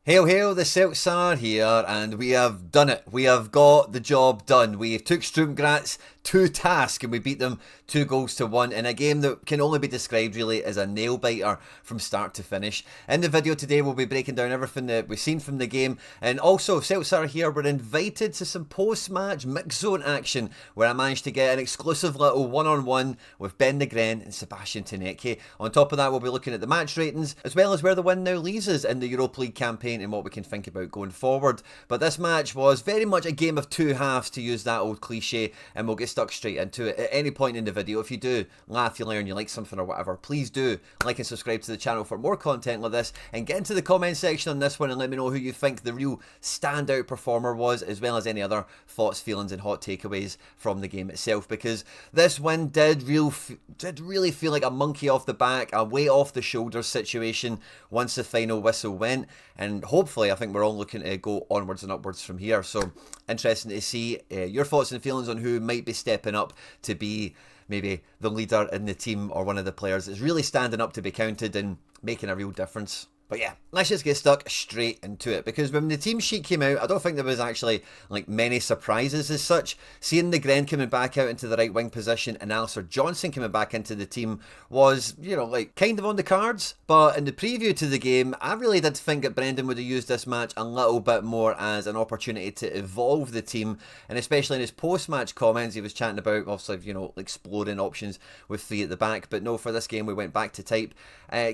Hail, hail, the Celts are here, and we have done it. We have got the job done. We took GRAZ to task, and we beat them 2 goals to 1 in a game that can only be described really as a nail biter from start to finish. In the video today, we'll be breaking down everything that we've seen from the game, and also CeltsAreHere were invited to some post-match mix zone action, where I managed to get an exclusive little one-on-one with NYGREN and Sebastian Teneke. On top of that, we'll be looking at the match ratings, as well as where the win now leaves us in the Europa League campaign and what we can think about going forward. But this match was very much a game of two halves, to use that old cliche, and we'll get stuck straight into it. At any point in the video, if you do laugh, you learn, you like something or whatever, please do like and subscribe to the channel for more content like this, and get into the comment section on this one and let me know who you think the real standout performer was, as well as any other thoughts, feelings and hot takeaways from the game itself, because this win did really feel like a monkey off the back, a weight off the shoulders situation once the final whistle went, and hopefully I think we're all looking to go onwards and upwards from here. So interesting to see your thoughts and feelings on who might be stepping up to be maybe the leader in the team, or one of the players that's really standing up to be counted and making a real difference. But yeah, let's just get stuck straight into it, because when the team sheet came out, I don't think there was actually like many surprises as such. Seeing NYGREN coming back out into the right wing position and Alistair Johnson coming back into the team was, you know, like kind of on the cards. But in the preview to the game, I really did think that Brendan would have used this match a little bit more as an opportunity to evolve the team, and especially in his post-match comments, he was chatting about obviously, you know, exploring options with three at the back. But no, for this game we went back to type.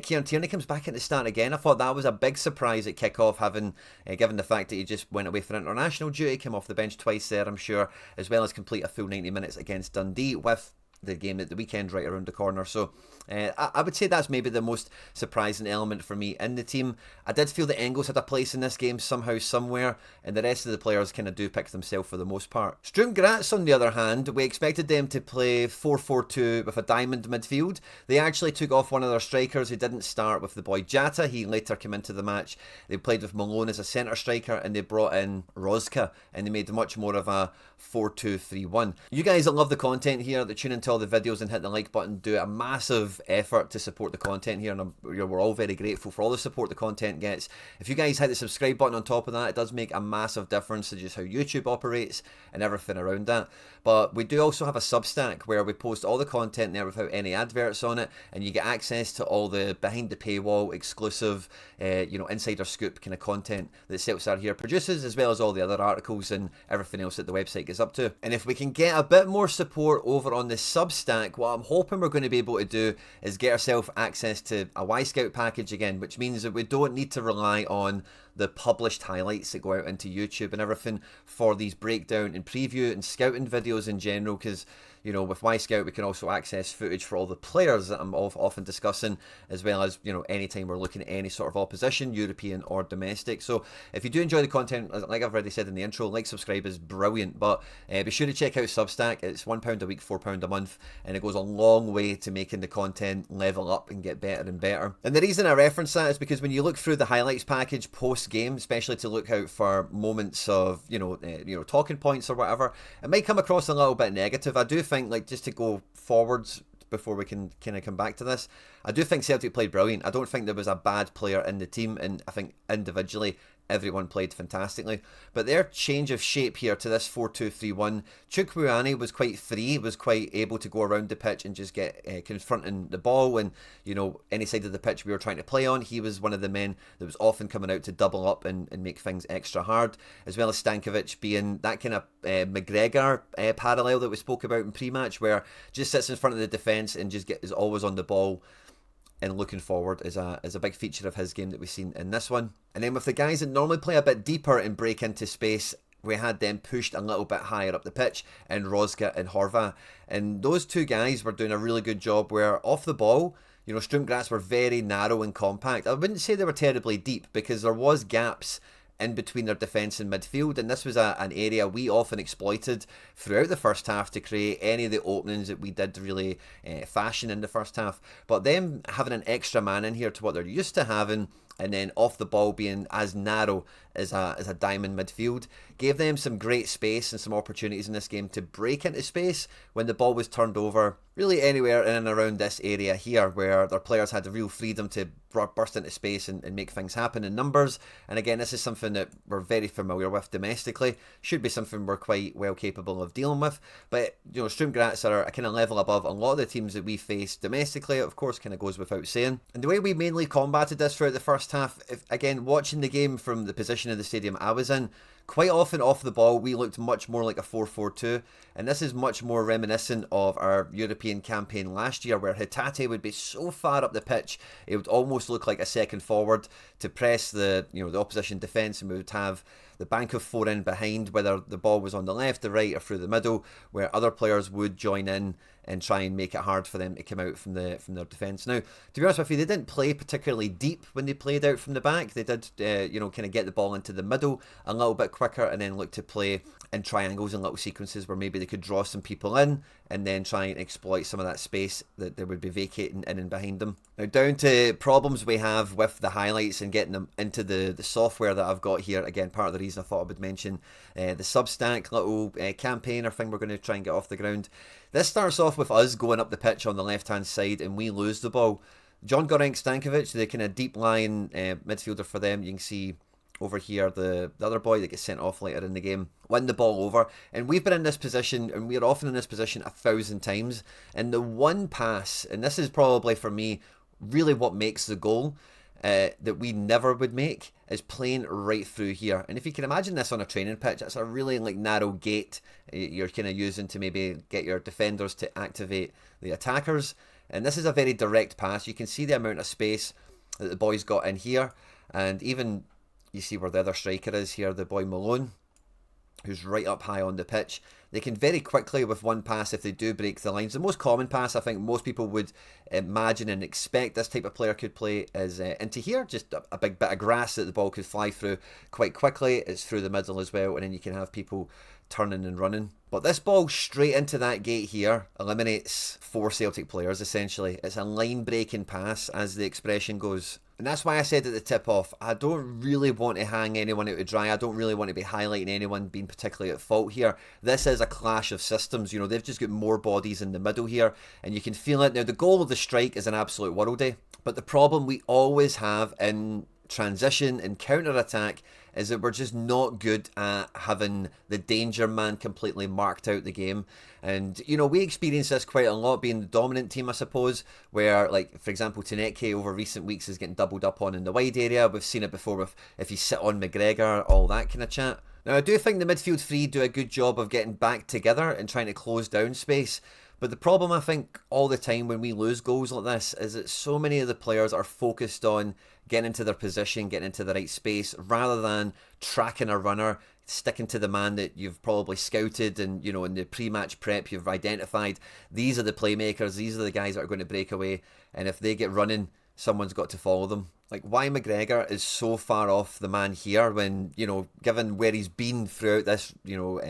Kieran Tierney comes back into start again. I thought that was a big surprise at kick-off, having given the fact that he just went away for international duty, came off the bench twice there, I'm sure, as well as complete a full 90 minutes against Dundee, with the game at the weekend right around the corner. So I would say that's maybe the most surprising element for me in the team. I did feel that Engels had a place in this game somehow, somewhere, and the rest of the players kind of do pick themselves for the most part. GRAZ, on the other hand, we expected them to play 4-4-2 with a diamond midfield. They actually took off one of their strikers who didn't start with the boy Jata. He later came into the match. They played with Malone as a centre striker, and they brought in Rozka, and they made much more of a 4-2-3-1. You guys that love the content here, that tune into all the videos and hit the like button, do a massive effort to support the content here, and we're all very grateful for all the support the content gets. If you guys hit the subscribe button on top of that, it does make a massive difference to just how YouTube operates and everything around that. But we do also have a Substack where we post all the content there without any adverts on it, and you get access to all the behind the paywall exclusive you know, insider scoop kind of content that CeltsAreHere produces, as well as all the other articles and everything else that the website gets up to. And if we can get a bit more support over on the Substack, what I'm hoping we're going to be able to do is get ourselves access to a Y-Scout package again, which means that we don't need to rely on the published highlights that go out into YouTube and everything for these breakdown and preview and scouting videos in general, because, you know, with Y-Scout we can also access footage for all the players that I'm often discussing, as well as, you know, anytime we're looking at any sort of opposition, European or domestic. So if you do enjoy the content, like I've already said in the intro, like, subscribe is brilliant, but be sure to check out Substack. It's £1 a week, £4 a month, and it goes a long way to making the content level up and get better and better. And the reason I reference that is because when you look through the highlights package post-game, especially to look out for moments of, you know, talking points or whatever, it might come across a little bit negative. I do think, like, just to go forwards before we can kind of come back to this, I do think Celtic played brilliant. I don't think there was a bad player in the team, and I think individually everyone played fantastically. But their change of shape here to this 4-2-3-1, Chukwueze was quite free, was quite able to go around the pitch and just get confronting the ball, and, you know, any side of the pitch we were trying to play on, he was one of the men that was often coming out to double up and make things extra hard, as well as Stankovic being that kind of McGregor parallel that we spoke about in pre-match, where just sits in front of the defence and just is always on the ball and looking forward, is a big feature of his game that we've seen in this one. And then with the guys that normally play a bit deeper and break into space, we had them pushed a little bit higher up the pitch in Rozka and Horva. And those two guys were doing a really good job where, off the ball, you know, GRAZ were very narrow and compact. I wouldn't say they were terribly deep, because there was gaps in between their defence and midfield, and this was an area we often exploited throughout the first half to create any of the openings that we did really fashion in the first half. But them having an extra man in here to what they're used to having and then off the ball being as narrow as a diamond midfield, gave them some great space and some opportunities in this game to break into space when the ball was turned over really anywhere in and around this area here, where their players had the real freedom to burst into space and make things happen in numbers. And again, this is something that we're very familiar with domestically, should be something we're quite well capable of dealing with. But you know, STURM Graz are a kind of level above a lot of the teams that we face domestically. It of course kind of goes without saying. And the way we mainly combated this throughout the first half, again, watching the game from the position of the stadium I was in, quite often off the ball we looked much more like a 4-4-2, and this is much more reminiscent of our European campaign last year, where Hatate would be so far up the pitch it would almost look like a second forward to press the opposition defence, and we would have the bank of four in behind, whether the ball was on the left, the right or through the middle, where other players would join in and try and make it hard for them to come out from their defence. Now, to be honest with you, they didn't play particularly deep when they played out from the back. They did, kind of get the ball into the middle a little bit quicker and then look to play in triangles and little sequences where maybe they could draw some people in and then try and exploit some of that space that they would be vacating in and behind them. Now, down to problems we have with the highlights and getting them into the software that I've got here. Again, part of the reason I thought I would mention the Substack little campaign or thing we're going to try and get off the ground. This starts off with us going up the pitch on the left-hand side and we lose the ball. John Gorenk-Stankovic, the kind of deep-lying midfielder for them, you can see over here, the other boy that gets sent off later in the game, win the ball over. And we've been in this position, and we're often in this position 1,000 times. And the one pass, and this is probably for me really what makes the goal that we never would make, is playing right through here. And if you can imagine this on a training pitch, it's a really narrow gate you're kind of using to maybe get your defenders to activate the attackers. And this is a very direct pass. You can see the amount of space that the boys got in here, and even you see where the other striker is here, the boy Malone, who's right up high on the pitch. They can very quickly, with one pass, if they do break the lines, the most common pass I think most people would imagine and expect this type of player could play is into here, just a big bit of grass that the ball could fly through quite quickly. It's through the middle as well, and then you can have people turning and running. But this ball straight into that gate here eliminates 4 Celtic players essentially. It's a line breaking pass, as the expression goes. And that's why I said at the tip-off, I don't really want to hang anyone out to dry. I don't really want to be highlighting anyone being particularly at fault here. This is a clash of systems. You know, they've just got more bodies in the middle here, and you can feel it. Now, the goal of the strike is an absolute worldie, but the problem we always have in transition and counter-attack is that we're just not good at having the danger man completely marked out the game. And, you know, we experience this quite a lot being the dominant team, I suppose, where, like, for example, Taneke over recent weeks is getting doubled up on in the wide area. We've seen it before with if you sit on McGregor, all that kind of chat. Now, I do think the midfield three do a good job of getting back together and trying to close down space. But the problem, I think, all the time when we lose goals like this is that so many of the players are focused on getting into their position, getting into the right space, rather than tracking a runner, sticking to the man that you've probably scouted and, you know, in the pre-match prep you've identified. These are the playmakers, these are the guys that are going to break away, and if they get running, someone's got to follow them. Like, why McGregor is so far off the man here when, you know, given where he's been throughout this, you know,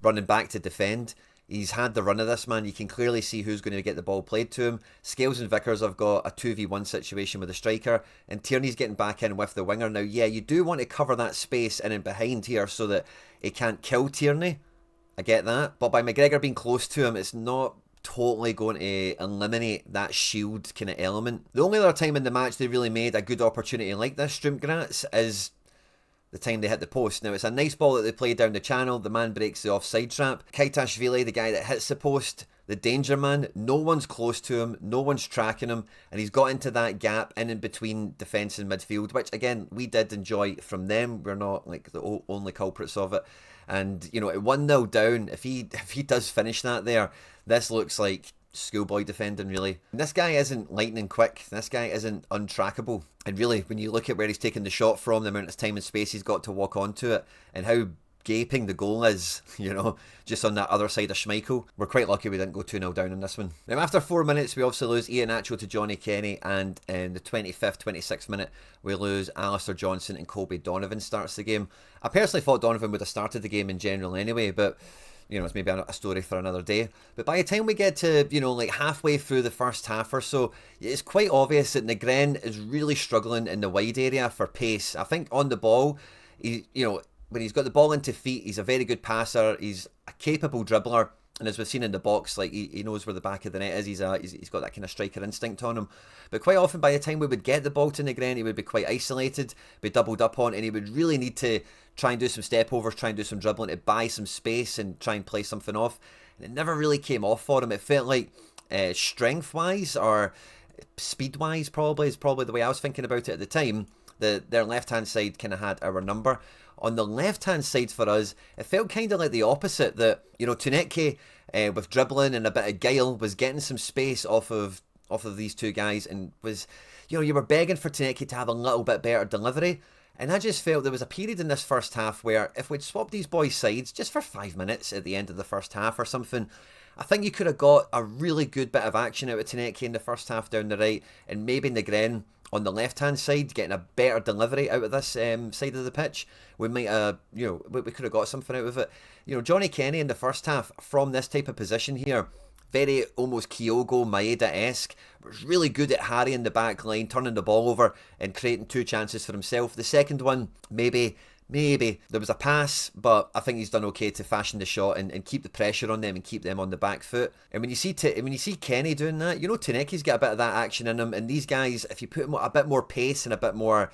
running back to defend. He's had the run of this, man. You can clearly see who's going to get the ball played to him. Scales and Vickers have got a 2v1 situation with the striker, and Tierney's getting back in with the winger. Now, yeah, you do want to cover that space in and behind here so that he can't kill Tierney. I get that. But by McGregor being close to him, it's not totally going to eliminate that shield kind of element. The only other time in the match they really made a good opportunity like this, STURM Graz, is the time they hit the post. Now, it's a nice ball that they play down the channel. The man breaks the offside trap. Kaitashvili, the guy that hits the post, the danger man, no one's close to him, no one's tracking him, and he's got into that gap in and between defence and midfield, which, again, we did enjoy from them. We're not, like, the only culprits of it. And, you know, at 1-0 down, if he does finish that there, this looks like schoolboy defending, really. And this guy isn't lightning quick. This guy isn't untrackable. And really, when you look at where he's taking the shot from, the amount of time and space he's got to walk onto it, and how gaping the goal is, you know, just on that other side of Schmeichel, we're quite lucky we didn't go 2-0 down in this one. Now, after 4 minutes, we obviously lose Iheanacho to Johnny Kenny, and in the 25th, 26th minute, we lose Alistair Johnson, and Colby Donovan starts the game. I personally thought Donovan would have started the game in general anyway, but it's maybe a story for another day. But by the time we get to, like halfway through the first half or so, it's quite obvious that NYGREN is really struggling in the wide area for pace. I think on the ball, when he's got the ball into feet, he's a very good passer. He's a capable dribbler. And as we've seen in the box, like he knows where the back of the net is. He's got that kind of striker instinct on him. But quite often, by the time we would get the ball to NYGREN, he would be quite isolated, be doubled up on, and he would really need to try and do some step overs, try and do some dribbling to buy some space and try and play something off. And it never really came off for him. It felt like strength-wise or speed-wise, probably is the way I was thinking about it at the time. Their left-hand side kind of had our number. On the left-hand side for us, it felt kind of like the opposite, that, Tuneke, with dribbling and a bit of guile, was getting some space off of these two guys, and was, you were begging for Tuneke to have a little bit better delivery. And I just felt there was a period in this first half where if we'd swapped these boys' sides just for 5 minutes at the end of the first half or something, I think you could have got a really good bit of action out of Tuneke in the first half down the right, and maybe NYGREN on the left-hand side, getting a better delivery out of this side of the pitch. We might have, we could have got something out of it. Johnny Kenny in the first half, from this type of position here, very almost Kyogo Maeda-esque, was really good at harrying the back line, turning the ball over and creating 2 chances for himself. The second one, maybe there was a pass, but I think he's done okay to fashion the shot and keep the pressure on them and keep them on the back foot. And when you see Kenny doing that, Tuneke's got a bit of that action in him. And these guys, if you put a bit more pace and a bit more,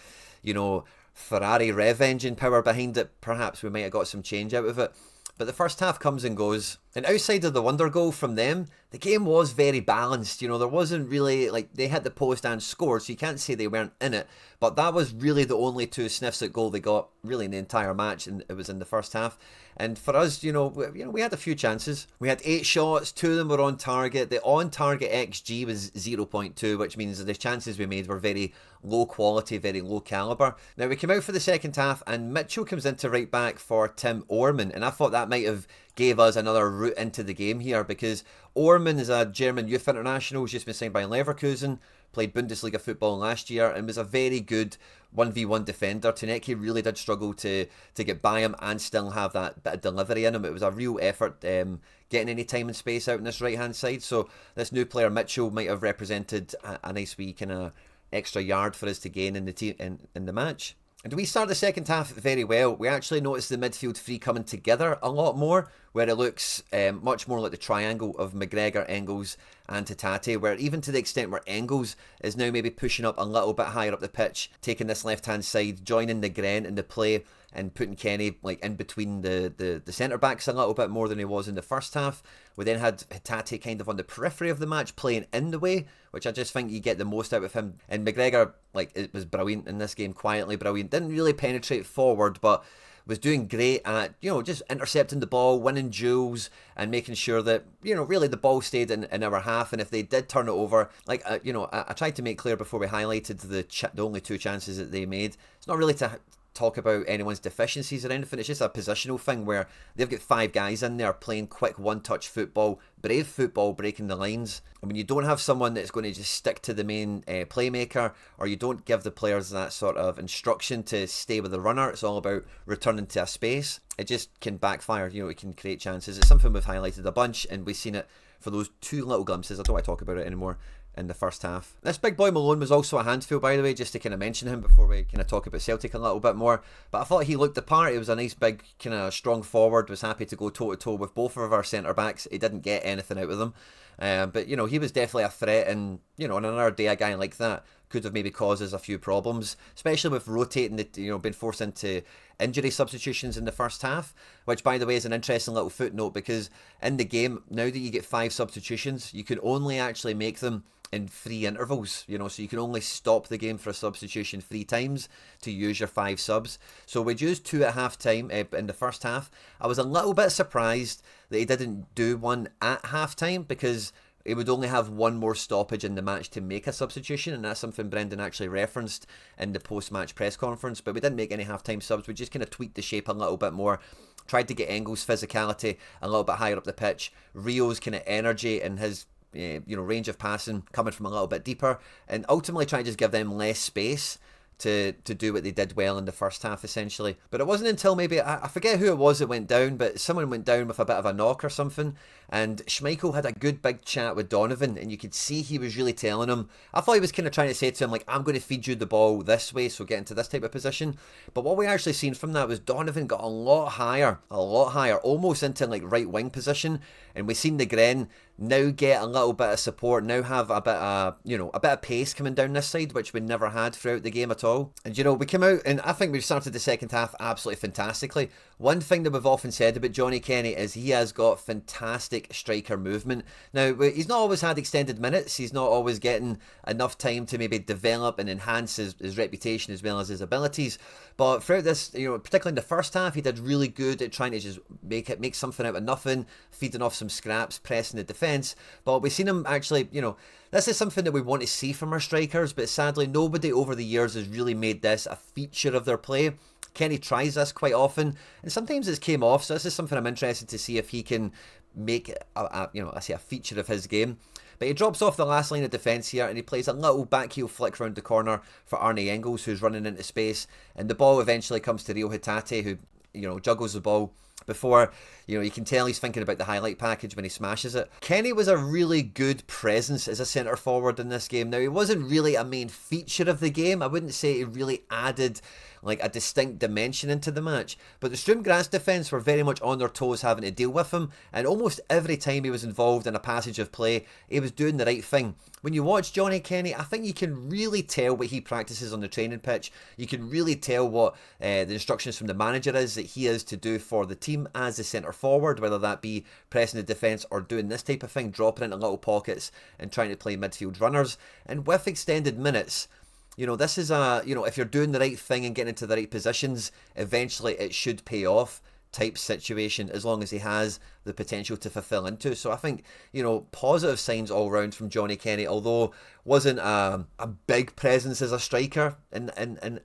Ferrari rev engine power behind it, perhaps we might have got some change out of it. But the first half comes and goes, and outside of the wonder goal from them, the game was very balanced. There wasn't really, like, they hit the post and scored, so you can't say they weren't in it. But that was really the only 2 sniffs at goal they got, really, in the entire match, and it was in the first half. And for us, we had a few chances. We had 8 shots, 2 of them were on target. The on-target XG was 0.2, which means that the chances we made were very low quality, very low calibre. Now, we came out for the second half, and Mitchell comes into right back for Tim Orman, and I thought that might have gave us another route into the game here, because Orman is a German youth international who's just been signed by Leverkusen, played Bundesliga football last year, and was a very good 1v1 defender. Tuneke really did struggle to get by him and still have that bit of delivery in him. It was a real effort getting any time and space out on this right hand side. So this new player Mitchell might have represented a nice wee kind of extra yard for us to gain in the team in the match. And we start the second half very well. We actually noticed the midfield three coming together a lot more, where it looks much more like the triangle of McGregor, Engels and Hatate, where even to the extent where Engels is now maybe pushing up a little bit higher up the pitch, taking this left-hand side, joining NYGREN in the play and putting Kenny like in between the centre-backs a little bit more than he was in the first half. We then had Hatate kind of on the periphery of the match, playing in the way, which I just think you get the most out of him. And McGregor, like, it was brilliant in this game, quietly brilliant. Didn't really penetrate forward, but was doing great at, just intercepting the ball, winning duels, and making sure that, really the ball stayed in our half. And if they did turn it over, like, I tried to make clear before we highlighted the only two chances that they made. It's not really to talk about anyone's deficiencies or anything. It's just a positional thing where they've got 5 guys in there playing quick one-touch football, brave football, breaking the lines. And when you don't have someone that's going to just stick to the main playmaker, or you don't give the players that sort of instruction to stay with the runner, it's all about returning to a space, it just can backfire. It can create chances. It's something we've highlighted a bunch, and we've seen it for those 2 little glimpses. I don't want to talk about it anymore. In the first half. This big boy Malone was also a handful, by the way, just to kind of mention him before we kind of talk about Celtic a little bit more. But I thought he looked the part. He was a nice big kind of strong forward, was happy to go toe to toe with both of our centre backs. He didn't get anything out of them. But he was definitely a threat, and on another day a guy like that could have maybe caused us a few problems, especially with rotating being forced into injury substitutions in the first half, which, by the way, is an interesting little footnote, because in the game, now that you get 5 substitutions, you can only actually make them in 3 intervals, so you can only stop the game for a substitution 3 times to use your 5 subs. So we'd used 2 at half time in the first half. I was a little bit surprised that he didn't do one at half time, because he would only have 1 more stoppage in the match to make a substitution, and that's something Brendan actually referenced in the post-match press conference. But we didn't make any half-time subs. We just kind of tweaked the shape a little bit more, tried to get Engels' physicality a little bit higher up the pitch, Rio's kind of energy and his range of passing coming from a little bit deeper, and ultimately trying to just give them less space to do what they did well in the first half, essentially. But it wasn't until maybe, I forget who it was that went down, but someone went down with a bit of a knock or something, and Schmeichel had a good big chat with Donovan, and you could see he was really telling him, I thought he was kind of trying to say to him, like, I'm going to feed you the ball this way, so get into this type of position. But what we actually seen from that was Donovan got a lot higher, almost into like right wing position, and we seen NYGREN now get a little bit of support, now have a bit of, a bit of pace coming down this side, which we never had throughout the game at all. And we came out, and I think we've started the second half absolutely fantastically. One thing that we've often said about Johnny Kenny is he has got fantastic striker movement. Now, he's not always had extended minutes, he's not always getting enough time to maybe develop and enhance his reputation as well as his abilities, but throughout this, particularly in the first half, he did really good at trying to just make something out of nothing, feeding off some scraps, pressing the defence. But we've seen him actually, this is something that we want to see from our strikers, but sadly nobody over the years has really made this a feature of their play. Kenny tries this quite often, and sometimes it's came off, so this is something I'm interested to see if he can make a feature of his game. But he drops off the last line of defence here, and he plays a little back heel flick round the corner for Arne Engels, who's running into space, and the ball eventually comes to Rio Hatate, who juggles the ball before, you can tell he's thinking about the highlight package when he smashes it. Kenny was a really good presence as a centre forward in this game. Now, he wasn't really a main feature of the game. I wouldn't say he really added like a distinct dimension into the match, but the STURM GRAZ defence were very much on their toes having to deal with him, and almost every time he was involved in a passage of play, he was doing the right thing. When you watch Johnny Kenny, I think you can really tell what he practices on the training pitch. You can really tell what the instructions from the manager is that he is to do for the team as a centre forward, whether that be pressing the defence or doing this type of thing, dropping into little pockets and trying to play midfield runners. And with extended minutes, this is if you're doing the right thing and getting into the right positions, eventually it should pay off type situation, as long as he has the potential to fulfill into. So I think, positive signs all round from Johnny Kenny, although wasn't a big presence as a striker in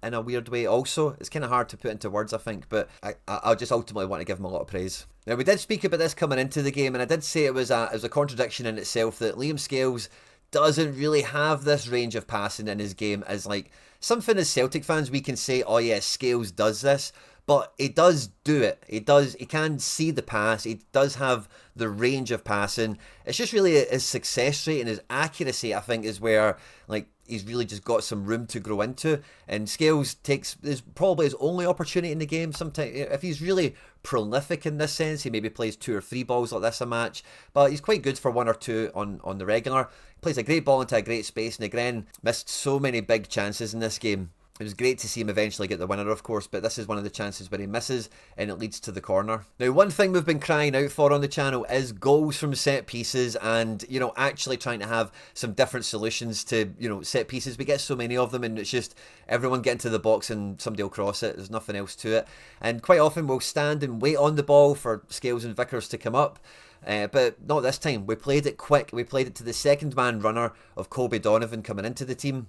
a weird way also. It's kind of hard to put into words, I think, but I just ultimately want to give him a lot of praise. Now, we did speak about this coming into the game, and I did say it was a contradiction in itself that Liam Scales doesn't really have this range of passing in his game as like something as Celtic fans we can say, oh yeah, Scales does this, but he does do it. He can see the pass. He does have the range of passing. It's just really his success rate and his accuracy, I think, is where like he's really just got some room to grow into. And Scales is probably his only opportunity in the game. Sometimes, if he's really prolific in this sense, he maybe plays 2 or 3 balls like this a match. But he's quite good for 1 or 2 on the regular. He plays a great ball into a great space. NYGREN missed so many big chances in this game. It was great to see him eventually get the winner, of course, but this is one of the chances where he misses and it leads to the corner. Now, one thing we've been crying out for on the channel is goals from set pieces and, actually trying to have some different solutions to, set pieces. We get so many of them and it's just everyone get into the box and somebody will cross it. There's nothing else to it. And quite often we'll stand and wait on the ball for Scales and Vickers to come up. But not this time. We played it quick. We played it to the second man runner of Colby Donovan coming into the team.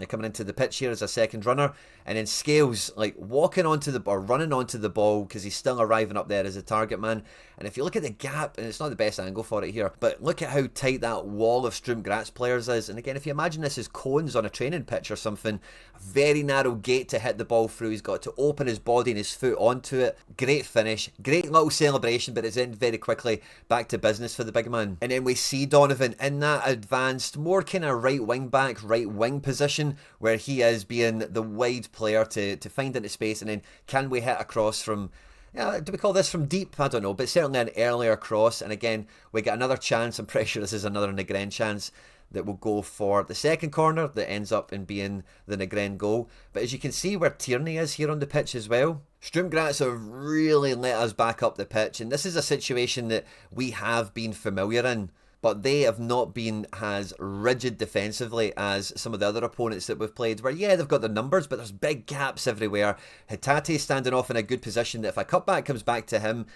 Coming into the pitch here as a second runner, and then Scales like running onto the ball because he's still arriving up there as a target man. And if you look at the gap, and it's not the best angle for it here, but look at how tight that wall of STURM GRAZ players is. And again, if you imagine this as cones on a training pitch or something, a very narrow gate to hit the ball through. He's got to open his body and his foot onto it. Great finish, great little celebration, but it's in very quickly back to business for the big man. And then we see Donovan in that advanced, more kind of right wing back, right wing position, where he is being the wide player to find into space. And then can we hit a cross from, do we call this from deep? I don't know, but certainly an earlier cross. And again, we get another chance. I'm pretty sure this is another NYGREN chance that will go for the second corner that ends up in being the NYGREN goal. But as you can see where Tierney is here on the pitch as well, STURM GRAZ have really let us back up the pitch, and this is a situation that we have been familiar in, but they have not been as rigid defensively as some of the other opponents that we've played, where yeah, they've got the numbers, but there's big gaps everywhere. Hatate standing off in a good position that if a cutback comes back to him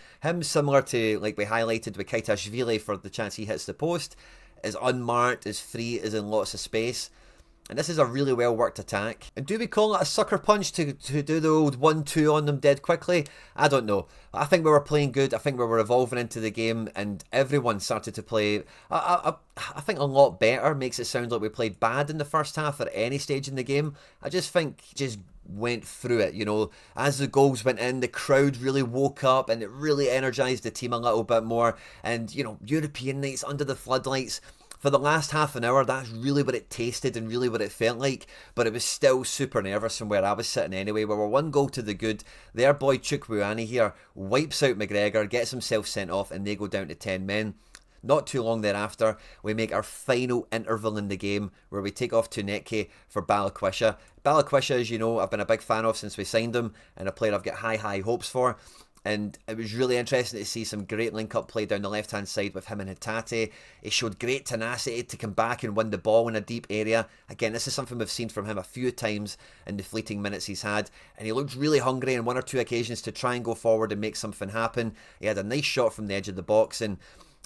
similar to like we highlighted with Kaitashvili for the chance he hits the post, is unmarked, is free, is in lots of space. And this is a really well worked attack. And do we call it a sucker punch to do the old 1-2 on them dead quickly? I don't know. I think we were playing good. I think we were evolving into the game, and everyone started to play, I think, a lot better. Makes it sound like we played bad in the first half at any stage in the game. I just think just went through it, you know. As the goals went in, the crowd really woke up and it really energised the team a little bit more. And, you know, European nights under the floodlights. For the last half an hour, that's really what it tasted and really what it felt like, but it was still super nervous from where I was sitting anyway. We were 1 goal to the good. Their boy Chukwuani here wipes out McGregor, gets himself sent off, and they go down to 10 men. Not too long thereafter, we make our final interval in the game where we take off to Netke for Balikwisha. Balikwisha, as you know, I've been a big fan of since we signed him, and a player I've got high hopes for. And it was really interesting to see some great link-up play down the left-hand side with him and Hatate. He showed great tenacity to come back and win the ball in a deep area. Again, this is something we've seen from him a few times in the fleeting minutes he's had. And he looked really hungry on 1 or 2 occasions to try and go forward and make something happen. He had a nice shot from the edge of the box, and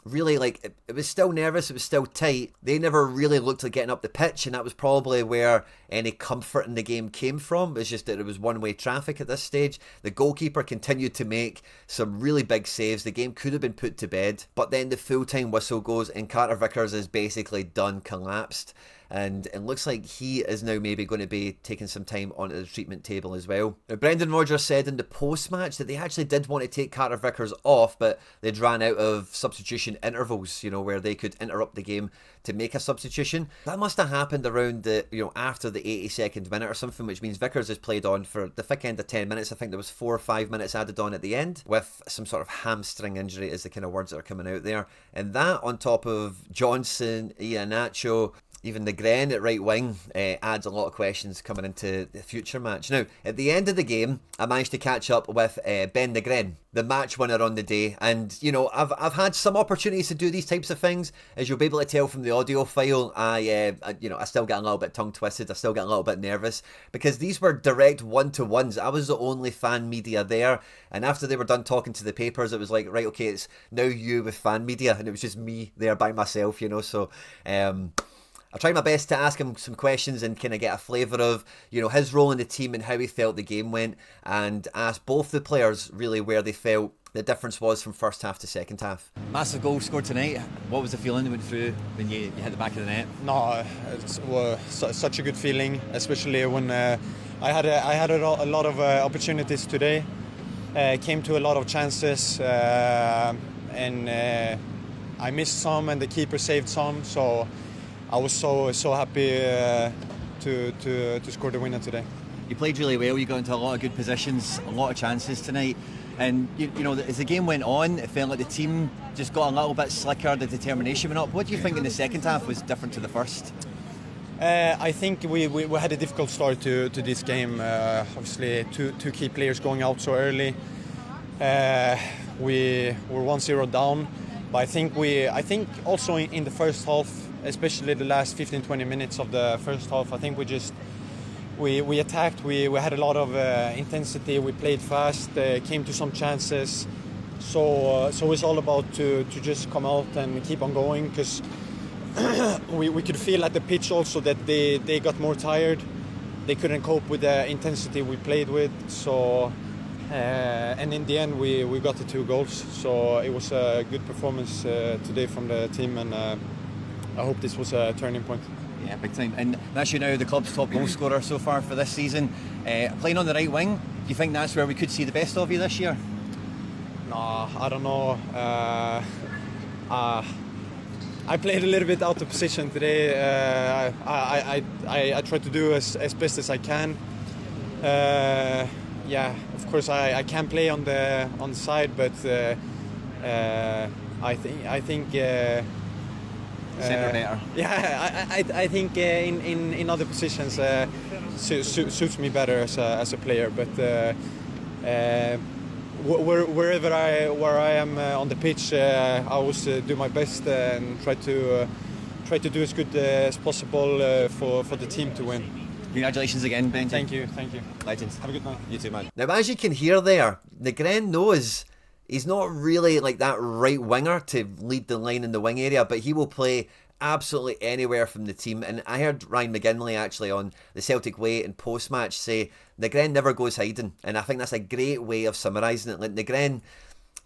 really, like, it was still nervous, it was still tight. They never really looked like getting up the pitch, and that was probably where any comfort in the game came from. It's just that it was one-way traffic at this stage. The goalkeeper continued to make some really big saves. The game could have been put to bed, but then the full-time whistle goes, and Carter Vickers is basically done, collapsed. And it looks like he is now maybe going to be taking some time onto the treatment table as well. Now, Brendan Rodgers said in the post-match that they actually did want to take Carter Vickers off, but they'd ran out of substitution intervals, you know, where they could interrupt the game to make a substitution. That must have happened around the, you know, after the 82nd minute or something, which means Vickers has played on for the thick end of 10 minutes. I think there was 4 or 5 minutes added on at the end with some sort of hamstring injury is the kind of words that are coming out there. And that on top of Johnson, Iheanacho, even NYGREN at right wing adds a lot of questions coming into the future match. Now, at the end of the game, I managed to catch up with Ben NYGREN, the match winner on the day. And, you know, I've had some opportunities to do these types of things. As you'll be able to tell from the audio file, I still get a little bit tongue-twisted. I still get a little bit nervous because these were direct one-to-ones. I was the only fan media there. And after they were done talking to the papers, it was like, right, okay, it's now you with fan media. And it was just me there by myself, you know, so... I tried my best to ask him some questions and kind of get a flavour of, you know, his role in the team and how he felt the game went, and asked both the players really where they felt the difference was from first half to second half. Massive goal scored tonight. What was the feeling that went through when you hit the back of the net? No, it was such a good feeling, especially when I had a lot of opportunities today. Came to a lot of chances, and I missed some, and the keeper saved some. So I was so happy to score the winner today. You played really well. You got into a lot of good positions, a lot of chances tonight. And you know, as the game went on, it felt like the team just got a little bit slicker. The determination went up. What do you think in the second half was different to the first? I think we had a difficult start to this game. Obviously, two key players going out so early. We were 1-0 down. But I think also in the first half, especially the last 15-20 minutes of the first half, I think we attacked. We had a lot of intensity. We played fast. Came to some chances. So it's all about to just come out and keep on going, because we could feel at the pitch also that they got more tired. They couldn't cope with the intensity we played with. So. And in the end, we got the 2 goals. So it was a good performance today from the team, and I hope this was a turning point. Yeah, big time. And that's you now the club's top goal scorer so far for this season. Playing on the right wing, do you think that's where we could see the best of you this year? No, I don't know. I played a little bit out of position today. I tried to do as best as I can. Yeah, of course I can play on the side, but I think centre better. Yeah, I think in other positions suits me better as a player. But where I am on the pitch, I always do my best and try to do as good as possible for the team to win. Congratulations again, Ben. Thank you. Legends. Have a good night. You too, man. Now, as you can hear there, NYGREN knows he's not really like that right winger to lead the line in the wing area, but he will play absolutely anywhere from the team. And I heard Ryan McGinley actually on the Celtic Way in post-match say NYGREN never goes hiding, and I think that's a great way of summarising it. Like NYGREN,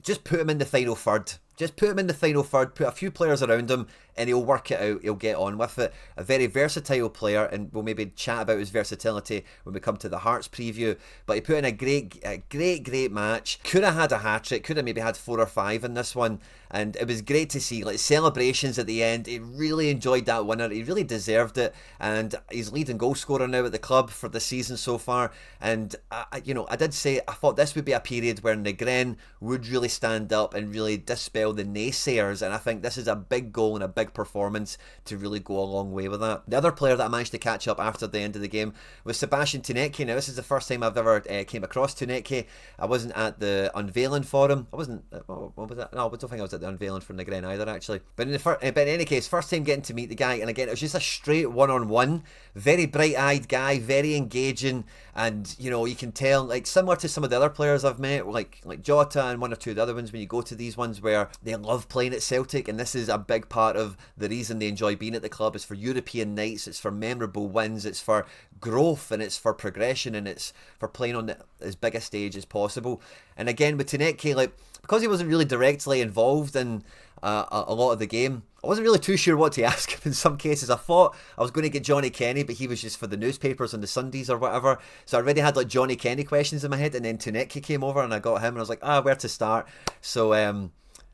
just put him in the final third. Just put him in the final third, put a few players around him, and he'll work it out, he'll get on with it. A very versatile player, and we'll maybe chat about his versatility when we come to the Hearts preview. But he put in a great match. Could have had a hat-trick, could have maybe had 4 or 5 in this one. And it was great to see, like, celebrations at the end. He really enjoyed that winner, he really deserved it. And he's leading goal scorer now at the club for the season so far. And, I did say, I thought this would be a period where NYGREN would really stand up and really dispel the naysayers, and I think this is a big goal and a big performance to really go a long way with that. The other player that I managed to catch up after the end of the game was Sebastian Tunetke. Now, this is the first time I've ever came across Tunetke. I wasn't at the unveiling for him. I wasn't, what was that? No, I don't think I was at the unveiling for NYGREN either, actually. But in any case, first time getting to meet the guy, and again, it was just a straight one-on-one. Very bright-eyed guy, very engaging, and, you can tell, like, similar to some of the other players I've met, like Jota and one or two of the other ones, when you go to these ones where they love playing at Celtic, and this is a big part of the reason they enjoy being at the club. It's for European nights, it's for memorable wins, it's for growth, and it's for progression, and it's for playing on as big a stage as possible. And again, with Tunetke, like, because he wasn't really directly involved in a lot of the game, I wasn't really too sure what to ask him in some cases. I thought I was going to get Johnny Kenny, but he was just for the newspapers on the Sundays or whatever. So I already had like Johnny Kenny questions in my head, and then Tunetke came over and I got him, and I was like, where to start? So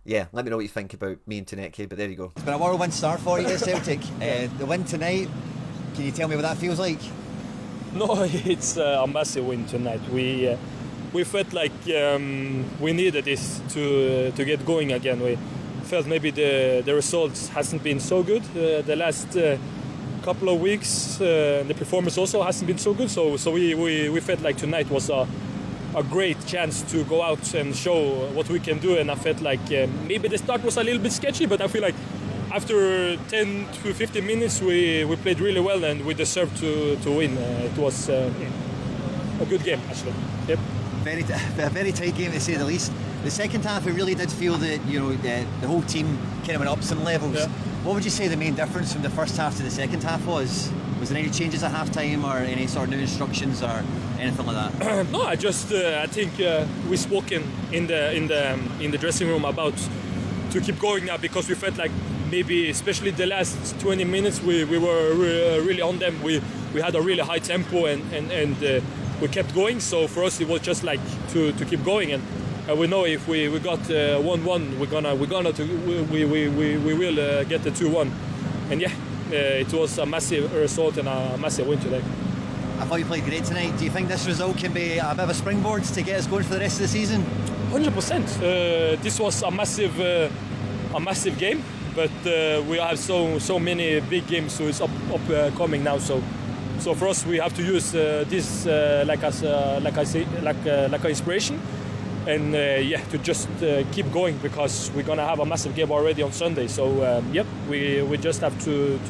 yeah, let me know what you think about me and Tunetke, but there you go. It's been a whirlwind start for you at Celtic. The win tonight, can you tell me what that feels like? No, it's a massive win tonight. We felt like we needed this to get going again. We felt maybe the results hasn't been so good the last couple of weeks. The performance also hasn't been so good. So we felt like tonight was a great chance to go out and show what we can do. And I felt like maybe the start was a little bit sketchy, but I feel like after 10 to 15 minutes we played really well and we deserved to win. It was a good game, actually. Yep. A very tight game, to say the least. The second half, it really did feel that the whole team kind of went up some levels. Yeah. What would you say the main difference from the first half to the second half was? Was there any changes at half time or any sort of new instructions or anything like that? No, I think we spoke in the dressing room about to keep going now, because we felt like maybe especially the last 20 minutes we were really on them. We had a really high tempo and we kept going. So for us it was just like to keep going, and we know if we got 1-1, we will get the 2-1, and yeah. It was a massive result and a massive win today. I thought you played great tonight. Do you think this result can be a bit of a springboard to get us going for the rest of the season? 100%. This was a massive game, but we have so many big games, so it's upcoming now. So for us, we have to use this like an inspiration. And to just keep going, because we're gonna have a massive game already on Sunday. So we just have to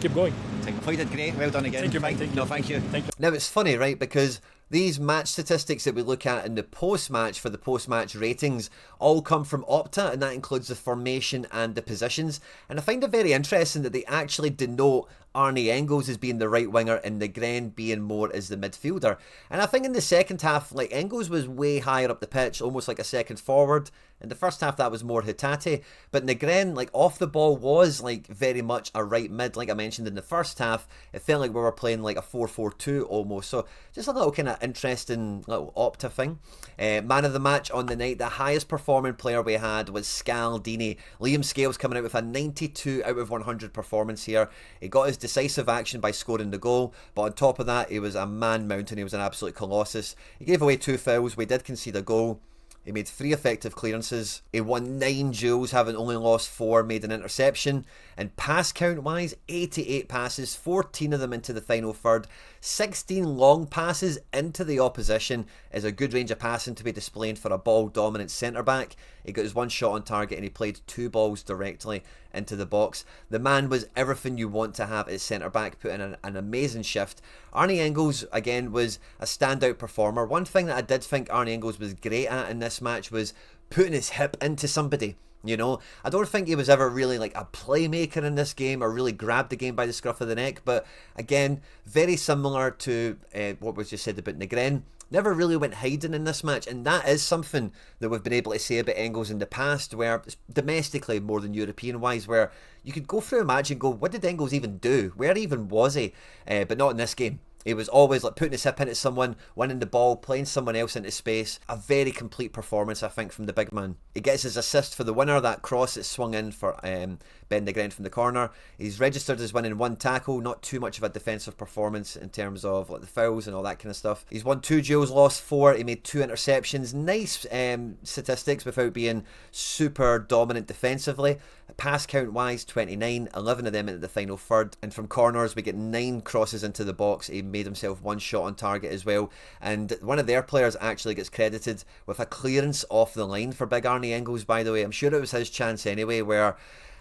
keep going. You did great. Well done again. Thank you. Thank you. Now it's funny, right? Because these match statistics that we look at in the post-match for the post-match ratings all come from Opta, and that includes the formation and the positions. And I find it very interesting that they actually denote Arne Engels as being the right winger and NYGREN being more as the midfielder. And I think in the second half, like, Engels was way higher up the pitch, almost like a second forward. In the first half, that was more Hatate. But NYGREN, like, off the ball was, like, very much a right mid. Like I mentioned in the first half, it felt like we were playing like a 4-4-2 almost. So just a little kind of interesting little Opta thing. Man of the match on the night, the highest performing player we had was Scaldini. Liam Scales coming out with a 92 out of 100 performance here. He got his decisive action by scoring the goal, but on top of that, he was a man mountain. He was an absolute colossus. He gave away 2 fouls. We did concede a goal. He made 3 effective clearances. He won 9 duels, having only lost 4, made an interception. And pass count wise, 88 passes, 14 of them into the final third. 16 long passes into the opposition is a good range of passing to be displayed for a ball dominant centre back. He got his 1 shot on target and he played 2 balls directly into the box. The man was everything you want to have at centre back, put in an amazing shift. Arne Engels again was a standout performer. One thing that I did think Arne Engels was great at in this match was putting his hip into somebody. You know, I don't think he was ever really like a playmaker in this game or really grabbed the game by the scruff of the neck. But again, very similar to what was just said about NYGREN. Never really went hiding in this match, and that is something that we've been able to say about Engels in the past, where domestically more than European-wise, where you could go through a match and go, what did Engels even do? Where even was he? But not in this game. He was always like putting his hip into someone, winning the ball, playing someone else into space. A very complete performance, I think, from the big man. He gets his assist for the winner, that cross that's swung in for Ben NYGREN from the corner. He's registered as winning 1 tackle, not too much of a defensive performance in terms of like the fouls and all that kind of stuff. He's won 2 duels, lost 4. He made 2 interceptions. Nice statistics without being super dominant defensively. Pass count wise, 29, 11 of them into the final third. And from corners, we get 9 crosses into the box. He made himself 1 shot on target as well. And one of their players actually gets credited with a clearance off the line for big Arnie Engels, by the way. I'm sure it was his chance anyway, where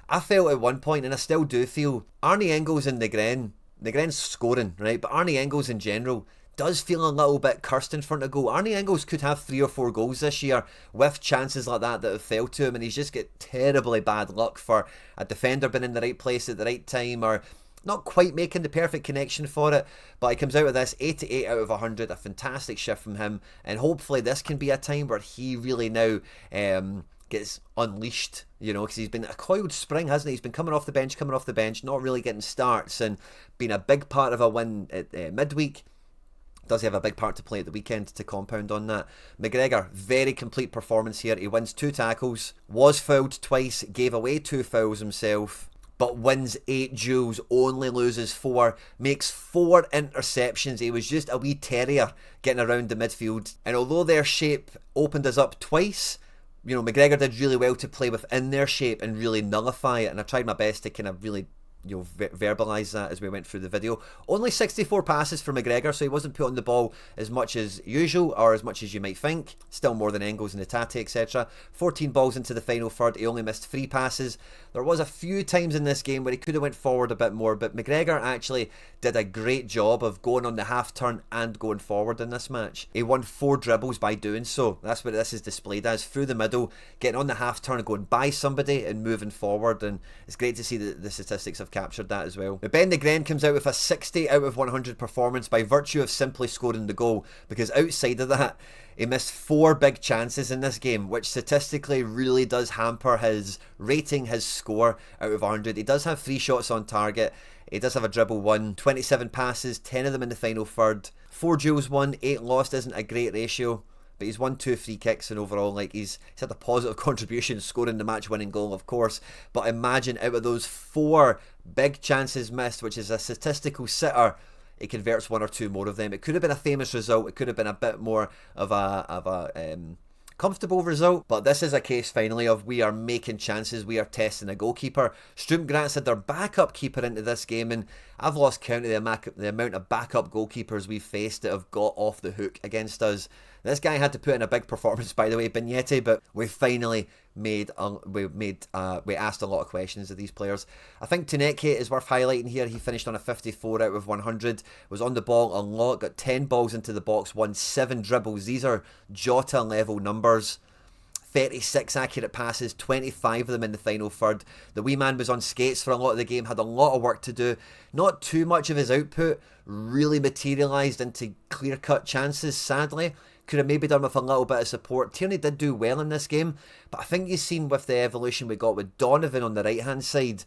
I felt at one point, and I still do feel, Arnie Engels and NYGREN's scoring, right? But Arnie Engels in general does feel a little bit cursed in front of goal. Arnie Engels could have 3 or 4 goals this year with chances like that have fell to him, and he's just got terribly bad luck for a defender being in the right place at the right time, or not quite making the perfect connection for it. But he comes out of this 88 out of 100, a fantastic shift from him, and hopefully this can be a time where he really now gets unleashed, you know, because he's been a coiled spring, hasn't he? He's been coming off the bench, not really getting starts, and been a big part of a win at midweek. Does he have a big part to play at the weekend to compound on that? McGregor, very complete performance here. He wins 2 tackles, was fouled twice, gave away 2 fouls himself, but wins 8 duels, only loses 4, makes 4 interceptions. He was just a wee terrier getting around the midfield. And although their shape opened us up twice, you know, McGregor did really well to play within their shape and really nullify it. And I tried my best to kind of really, you know, verbalise that as we went through the video. Only 64 passes for McGregor, so he wasn't put on the ball as much as usual, or as much as you might think. Still more than Engels and Hatate, etc. 14 balls into the final third, he only missed 3 passes. There was a few times in this game where he could have went forward a bit more, but McGregor actually did a great job of going on the half turn and going forward in this match. He won 4 dribbles by doing so. That's what this is displayed as, through the middle, getting on the half turn, going by somebody and moving forward, and it's great to see that the statistics have captured that as well. But Ben NYGREN comes out with a 60 out of 100 performance by virtue of simply scoring the goal, because outside of that, he missed 4 big chances in this game, which statistically really does hamper his rating, his score out of 100. He does have 3 shots on target. He does have a dribble won, 27 passes, 10 of them in the final third. 4 duels won, 8 lost isn't a great ratio, but he's won 2 free kicks, and overall, like, he's had a positive contribution, scoring the match-winning goal, of course. But imagine out of those 4 big chances missed, which is a statistical sitter, he converts 1 or 2 more of them. It could have been a famous result. It could have been a bit more of a comfortable result, but this is a case finally of we are making chances, we are testing a goalkeeper. STURM Graz had their backup keeper into this game, and I've lost count of the amount of backup goalkeepers we've faced that have got off the hook against us. This guy had to put in a big performance, by the way, Bignette, but we finally we asked a lot of questions of these players. I think Tuneke is worth highlighting here. He finished on a 54 out of 100, was on the ball a lot, got 10 balls into the box, won 7 dribbles. These are Jota level numbers. 36 accurate passes, 25 of them in the final third. The wee man was on skates for a lot of the game, had a lot of work to do. Not too much of his output really materialised into clear-cut chances, sadly. Could have maybe done with a little bit of support. Tierney did do well in this game, but I think you've seen with the evolution we got with Donovan on the right-hand side,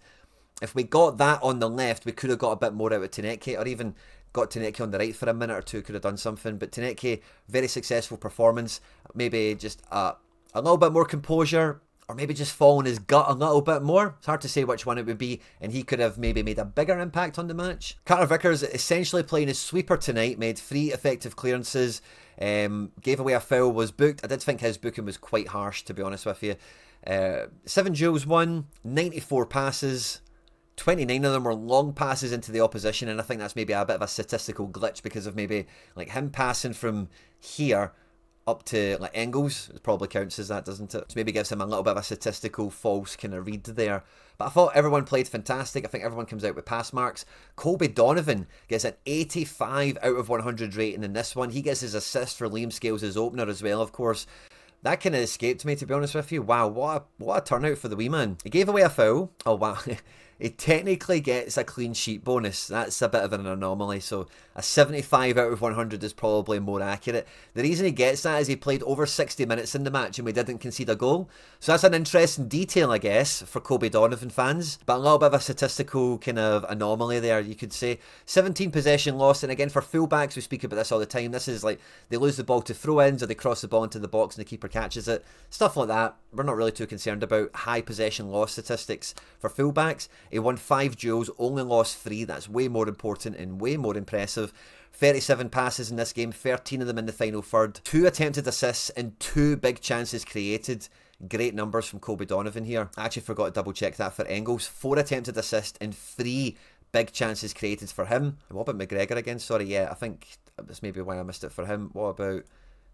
if we got that on the left, we could have got a bit more out of Tuneke, or even got Tuneke on the right for a minute or two, could have done something. But Tuneke, very successful performance. Maybe just a little bit more composure, or maybe just following his gut a little bit more. It's hard to say which one it would be, and he could have maybe made a bigger impact on the match. Carter Vickers essentially playing his sweeper tonight, made 3 effective clearances, gave away a foul, was booked. I did think his booking was quite harsh, to be honest with you. 7 duels won, 94 passes, 29 of them were long passes into the opposition, and I think that's maybe a bit of a statistical glitch because of maybe like him passing from here up to like Engels. It probably counts as that, doesn't it? So maybe gives him a little bit of a statistical false kind of read there. But I thought everyone played fantastic. I think everyone comes out with pass marks. Colby Donovan gets an 85 out of 100 rating in this one. He gets his assist for Liam Scales' opener as well, of course. That kind of escaped me, to be honest with you. Wow, what a turnout for the wee man. He gave away a foul. Oh, wow. He technically gets a clean sheet bonus. That's a bit of an anomaly. So a 75 out of 100 is probably more accurate. The reason he gets that is he played over 60 minutes in the match and we didn't concede a goal. So that's an interesting detail, I guess, for Kobe Donovan fans. But a little bit of a statistical kind of anomaly there, you could say. 17 possession lost. And again, for fullbacks, we speak about this all the time. This is like they lose the ball to throw-ins or they cross the ball into the box and the keeper catches it. Stuff like that. We're not really too concerned about high possession loss statistics. For fullbacks, he won 5 duels, only lost 3. That's way more important and way more impressive. 37 passes in this game, 13 of them in the final third. 2 attempted assists and 2 big chances created. Great numbers from Kobe Donovan here. I actually forgot to double check that for Engels. 4 attempted assists and 3 big chances created for him. And what about McGregor again? Sorry, yeah, I think that's maybe why I missed it for him. What about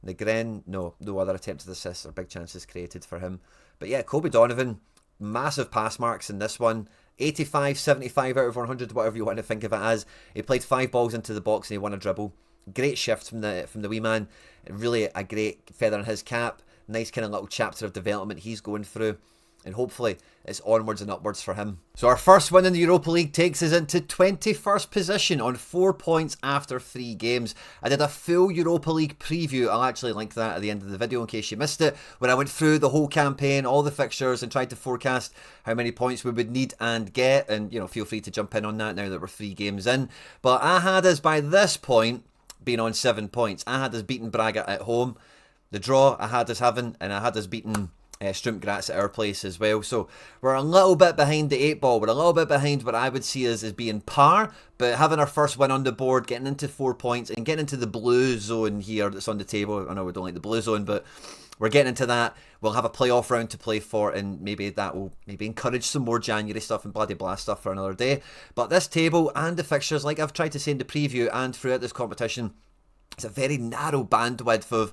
NYGREN? No other attempted assists or big chances created for him. But yeah, Kobe Donovan, massive pass marks in this one. 85, 75 out of 100, whatever you want to think of it as. He played 5 balls into the box and he won a dribble. Great shift from the wee man. Really a great feather in his cap. Nice kind of little chapter of development he's going through. And hopefully it's onwards and upwards for him. So our first win in the Europa League takes us into 21st position on 4 points after 3 games. I did a full Europa League preview. I'll actually link that at the end of the video in case you missed it, where I went through the whole campaign, all the fixtures, and tried to forecast how many points we would need and get. And, you know, feel free to jump in on that now that we're 3 games in. But I had us by this point being on 7 points. I had us beating Braga at home. The draw I had us having, and I had us beating STURM Graz at our place as well. So we're a little bit behind the 8 ball. We're a little bit behind what I would see as being par, but having our first win on the board, getting into 4 points and getting into the blue zone here that's on the table. I know we don't like the blue zone, but we're getting into that. We'll have a playoff round to play for, and maybe that will encourage some more January stuff and bloody blah stuff for another day. But this table and the fixtures, like I've tried to say in the preview and throughout this competition, it's a very narrow bandwidth of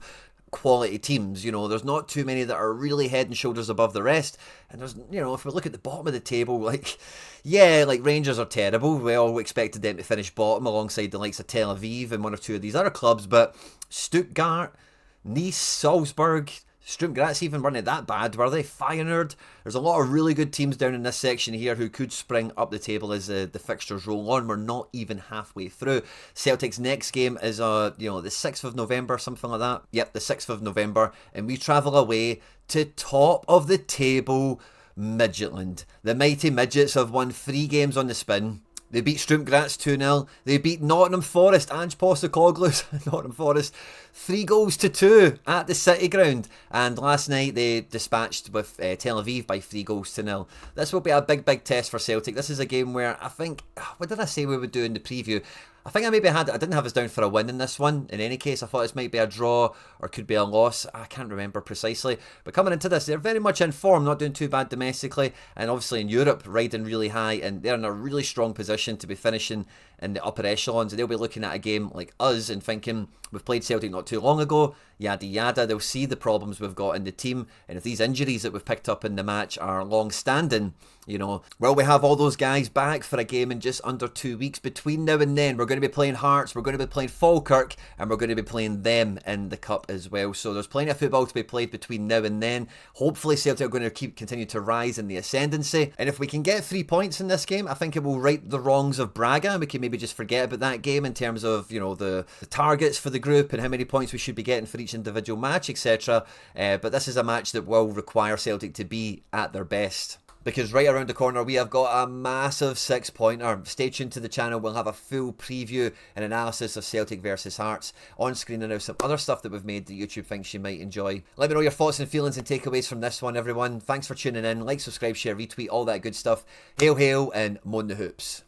quality teams. You know, there's not too many that are really head and shoulders above the rest, and there's, you know, if we look at the bottom of the table, like, yeah, like Rangers are terrible. We all expected them to finish bottom alongside the likes of Tel Aviv and 1 or 2 of these other clubs, but Stuttgart, Nice, Salzburg, STURM Graz even weren't that bad, were they? Feyenoord. There's a lot of really good teams down in this section here who could spring up the table as the fixtures roll on. We're not even halfway through. Celtic's next game is the 6th of November, something like that. Yep, the 6th of November, and we travel away to top of the table Midgetland. The mighty Midgets have won 3 games on the spin. They beat STURM Graz 2-0. They beat Nottingham Forest, Ange Postecoglou's Nottingham Forest, 3-2 at the City Ground. And last night they dispatched with Tel Aviv by 3-0. This will be a big test for Celtic. This is a game where I think, what did I say we would do in the preview? I think I didn't have us down for a win in this one. In any case, I thought this might be a draw or could be a loss. I can't remember precisely. But coming into this, they're very much in form, not doing too bad domestically. And obviously in Europe, riding really high. And they're in a really strong position to be finishing in the upper echelons. And they'll be looking at a game like us and thinking, we've played Celtic not too long ago, yada yada. They'll see the problems we've got in the team. And if these injuries that we've picked up in the match are long-standing, you know, well, we have all those guys back for a game in just under 2 weeks. Between now and then, we're going to be playing Hearts, we're going to be playing Falkirk, and we're going to be playing them in the Cup as well. So there's plenty of football to be played between now and then. Hopefully Celtic are going to continue to rise in the ascendancy. And if we can get 3 points in this game, I think it will right the wrongs of Braga. We can maybe just forget about that game in terms of, you know, the targets for the group and how many points we should be getting for each individual match, etc. But this is a match that will require Celtic to be at their best, because right around the corner we have got a massive 6-pointer. Stay tuned to the channel, we'll have a full preview and analysis of Celtic versus Hearts on screen, and now some other stuff that we've made that YouTube thinks you might enjoy. Let me know your thoughts and feelings and takeaways from this one, everyone. Thanks for tuning in. Like, subscribe, share, retweet, all that good stuff. Hail, hail, and moan the hoops.